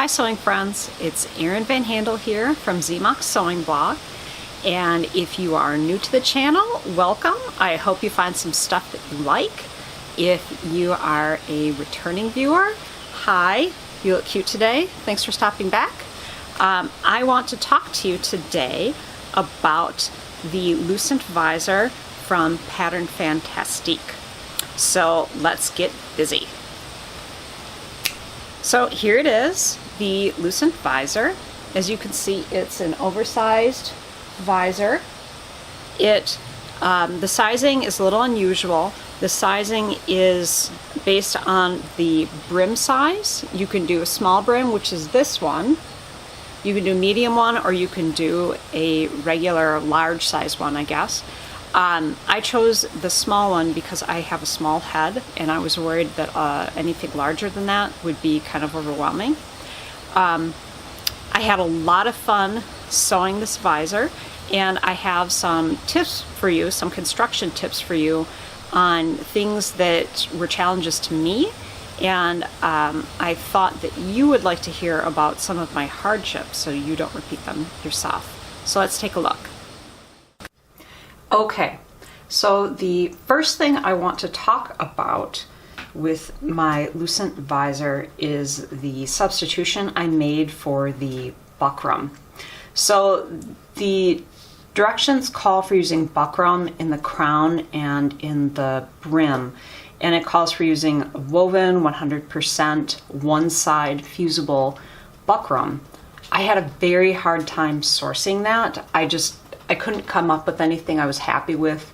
Hi sewing friends, it's Erin Van Handel here from ZMOC Sewing Blog, and if you are new to the channel, welcome. I hope you find some stuff that you like. If you are a returning viewer, hi, you look cute today. Thanks for stopping back. I want to talk to you today about the Lucent Visor from Pattern Fantastique. So let's get busy. So here it is, the Lucent Visor. As you can see, it's an oversized visor. The sizing is a little unusual. The sizing is based on the brim size. You can do a small brim, which is this one. You can do a medium one, or you can do a regular large size one, I guess. I chose the small one because I have a small head and I was worried that anything larger than that would be kind of overwhelming. I had a lot of fun sewing this visor, and I have some tips for you, some construction tips for you on things that were challenges to me, and I thought that you would like to hear about some of my hardships so you don't repeat them yourself. So let's take a look. Okay, so the first thing I want to talk about with my Lucent Visor is the substitution I made for the buckram. So the directions call for using buckram in the crown and in the brim, and it calls for using woven 100% one side fusible buckram. I had a very hard time sourcing that. I couldn't come up with anything I was happy with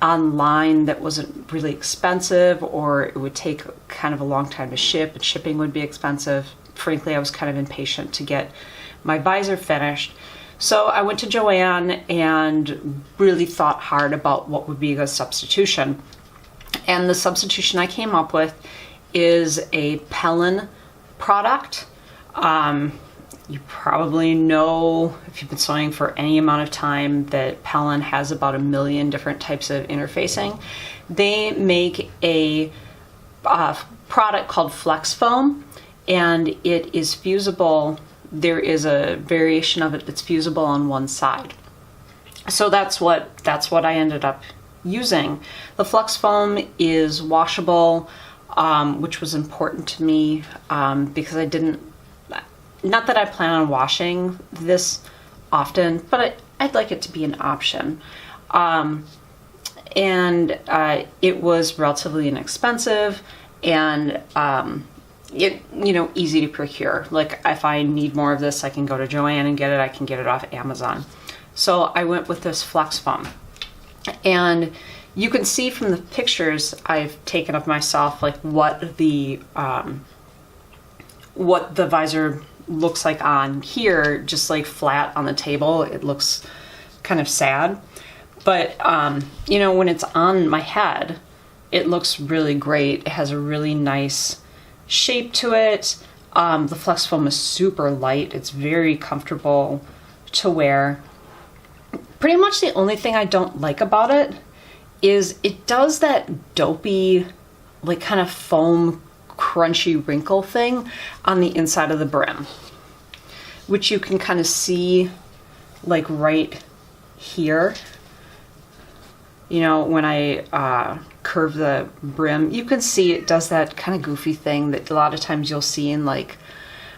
online that wasn't really expensive, or it would take kind of a long time to ship, and shipping would be expensive. Frankly, I was kind of impatient to get my visor finished. So I went to Joann and really thought hard about what would be a good substitution. And the substitution I came up with is a Pellin product. You probably know, if you've been sewing for any amount of time, that Pellin has about 1 million different types of interfacing. They make a product called Flex Foam, and it is fusible. There is a variation of it that's fusible on one side. So that's what I ended up using. The Flex Foam is washable, which was important to me because not that I plan on washing this often, but I'd like it to be an option. It was relatively inexpensive, and easy to procure. Like, if I need more of this, I can go to Joann and get it. I can get it off Amazon. So I went with this Flex Foam. And you can see from the pictures I've taken of myself, like what the visor looks like on here, just like flat on the table. It looks kind of sad. But, when it's on my head, it looks really great. It has a really nice shape to it. The Flex Foam is super light. It's very comfortable to wear. Pretty much the only thing I don't like about it is it does that dopey, like kind of foam, crunchy wrinkle thing on the inside of the brim, which you can kind of see like right here. When I curve the brim, you can see it does that kind of goofy thing that a lot of times you'll see in like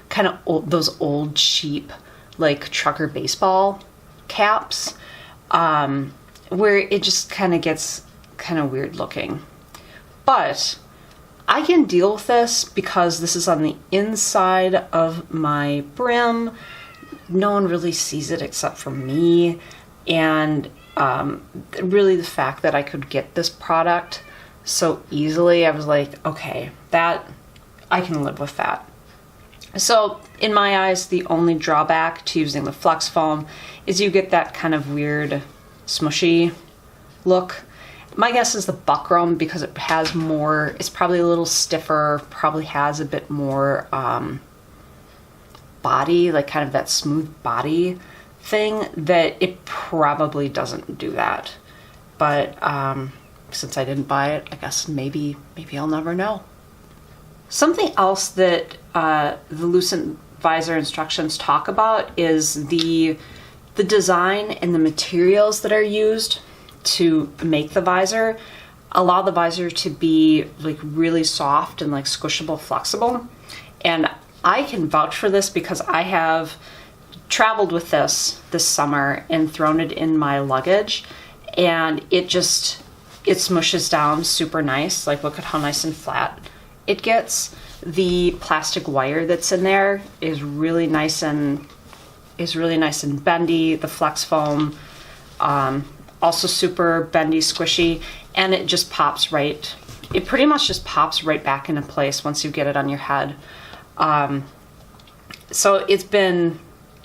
kind of those old cheap like trucker baseball caps, where it just kind of gets kind of weird looking. But I can deal with this because this is on the inside of my brim. No one really sees it except for me. And really the fact that I could get this product so easily, I was like, okay, that I can live with that. So in my eyes, the only drawback to using the Flex Foam is you get that kind of weird smushy look. My guess is the buckram, because it has more, it's probably a little stiffer, probably has a bit more body, like kind of that smooth body thing, that it probably doesn't do that. But since I didn't buy it, I guess maybe I'll never know. Something else that the Lucent visor instructions talk about is the design and the materials that are used to make the visor allow the visor to be like really soft and like squishable, flexible. And I can vouch for this because I have traveled with this summer and thrown it in my luggage, and it smushes down super nice. Like, look at how nice and flat it gets. The plastic wire that's in there is really nice and bendy. The flex foam, also super bendy, squishy, and it just pops right. It pretty much just pops right back into place once you get it on your head. So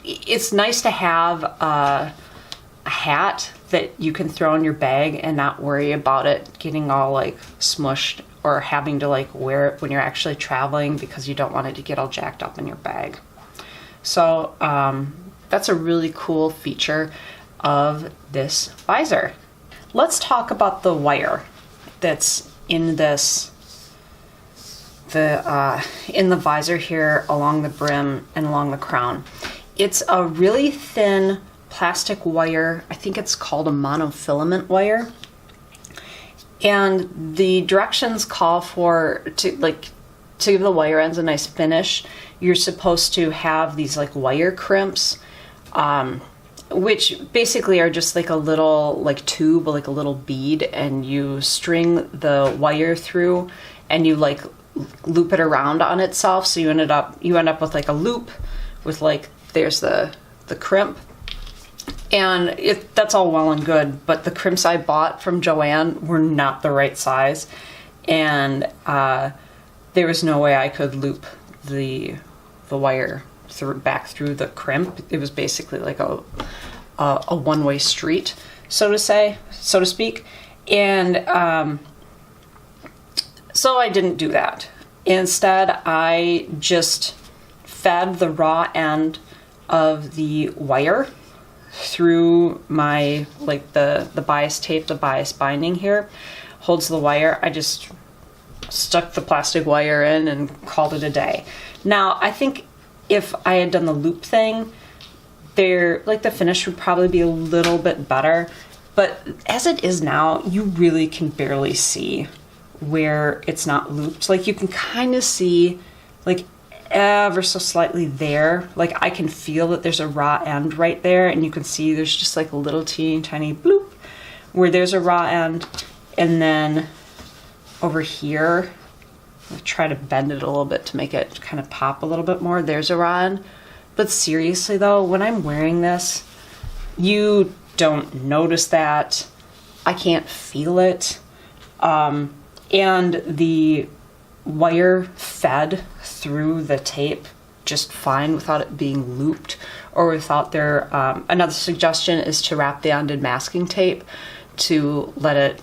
it's nice to have a hat that you can throw in your bag and not worry about it getting all like smushed or having to like wear it when you're actually traveling because you don't want it to get all jacked up in your bag. So that's a really cool feature of this visor. Let's talk about the wire that's in this, in the visor here along the brim and along the crown. It's a really thin plastic wire. I think it's called a monofilament wire. And the directions call for, to give the wire ends a nice finish, you're supposed to have these like wire crimps, which basically are just like a little like tube, like a little bead, and you string the wire through and you like loop it around on itself. So you end up with like a loop with like, there's the crimp. And that's all well and good, but the crimps I bought from Joann were not the right size, and there was no way I could loop the wire back through the crimp. It was basically like a one-way street, so to speak, and so I didn't do that. Instead, I just fed the raw end of the wire through my, like the bias tape, the bias binding here holds the wire. I just stuck the plastic wire in and called it a day. Now, I think if I had done the loop thing, the finish would probably be a little bit better, but as it is now, you really can barely see where it's not looped. Like, you can kind of see like ever so slightly there. Like, I can feel that there's a raw end right there, and you can see there's just like a little teeny tiny bloop where there's a raw end. And then over here, I'll try to bend it a little bit to make it kind of pop a little bit more. There's a raw end. But seriously though, when I'm wearing this, you don't notice that. I can't feel it. And the wire fed through the tape just fine without it being looped or without there. Another suggestion is to wrap the end in masking tape to let it,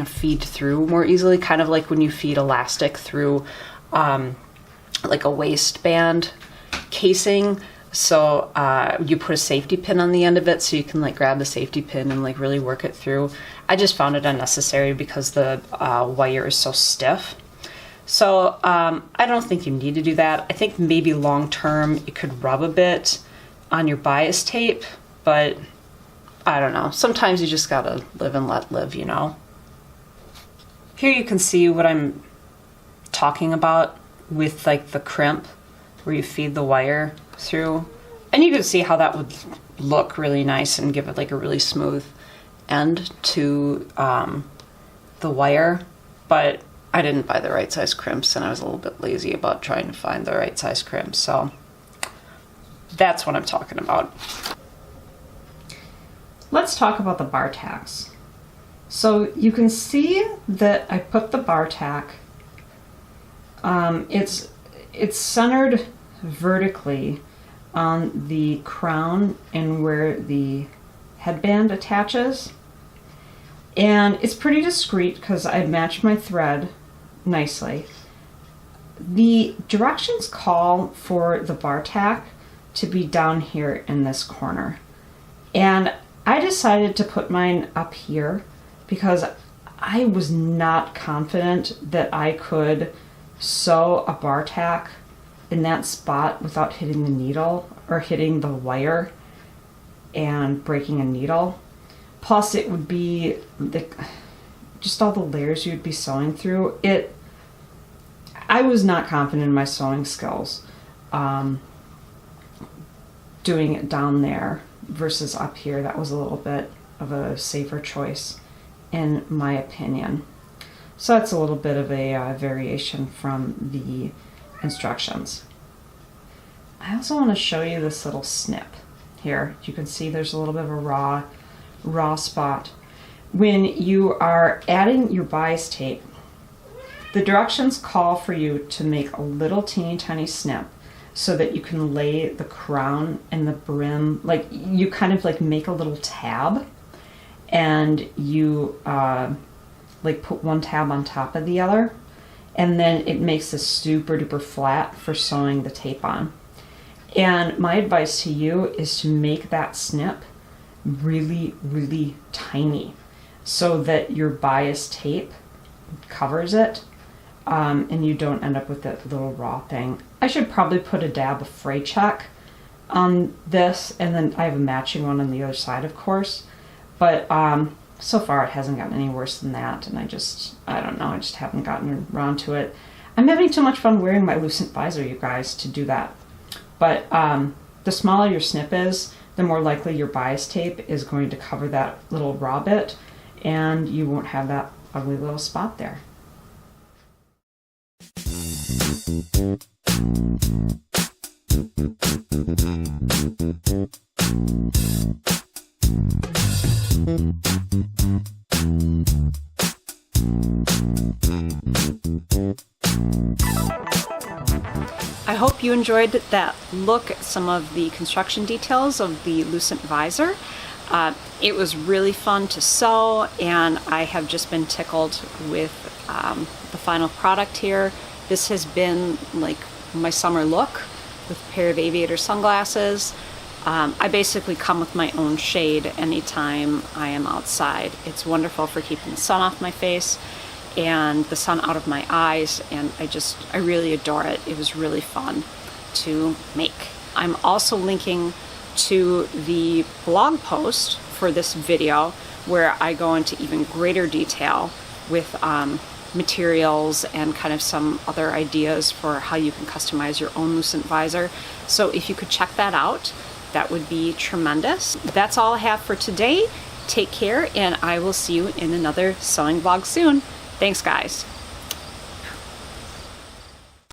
feed through more easily, kind of like when you feed elastic through like a waistband casing. So you put a safety pin on the end of it so you can like grab the safety pin and like really work it through. I just found it unnecessary because the wire is so stiff. So I don't think you need to do that. I think maybe long term it could rub a bit on your bias tape, but I don't know. Sometimes you just gotta live and let live, Here you can see what I'm talking about with like the crimp where you feed the wire through. And you can see how that would look really nice and give it like a really smooth end to the wire. But I didn't buy the right size crimps, and I was a little bit lazy about trying to find the right size crimps. So that's what I'm talking about. Let's talk about the bar tacks. So you can see that I put the bar tack, it's centered vertically on the crown and where the headband attaches. And it's pretty discreet because I matched my thread nicely. The directions call for the bar tack to be down here in this corner. And I decided to put mine up here because I was not confident that I could sew a bar tack in that spot without hitting the needle or hitting the wire and breaking a needle. Plus it would be just all the layers you'd be sewing through. I was not confident in my sewing skills doing it down there versus up here. That was a little bit of a safer choice in my opinion. So that's a little bit of a variation from the instructions. I also want to show you this little snip here. You can see there's a little bit of a raw spot. When you are adding your bias tape, the directions call for you to make a little teeny tiny snip so that you can lay the crown and the brim, like you kind of like make a little tab, and you like put one tab on top of the other, and then it makes this super duper flat for sewing the tape on. And my advice to you is to make that snip really, really tiny so that your bias tape covers it, and you don't end up with that little raw thing. I should probably put a dab of fray check on this, and then I have a matching one on the other side, of course. But so far it hasn't gotten any worse than that, and I don't know, I just haven't gotten around to it. I'm having too much fun wearing my Lucent Visor, you guys, to do that. But the smaller your snip is, the more likely your bias tape is going to cover that little raw bit, and you won't have that ugly little spot there. I hope you enjoyed that look at some of the construction details of the Lucent Visor. It was really fun to sew, and I have just been tickled with the final product here. This has been like my summer look with a pair of aviator sunglasses. I basically come with my own shade anytime I am outside. It's wonderful for keeping the sun off my face and the sun out of my eyes, and I really adore it. It was really fun to make. I'm also linking to the blog post for this video where I go into even greater detail with materials and kind of some other ideas for how you can customize your own Lucent Visor. So if you could check that out, that would be tremendous. That's all I have for today. Take care, and I will see you in another sewing vlog soon. Thanks, guys.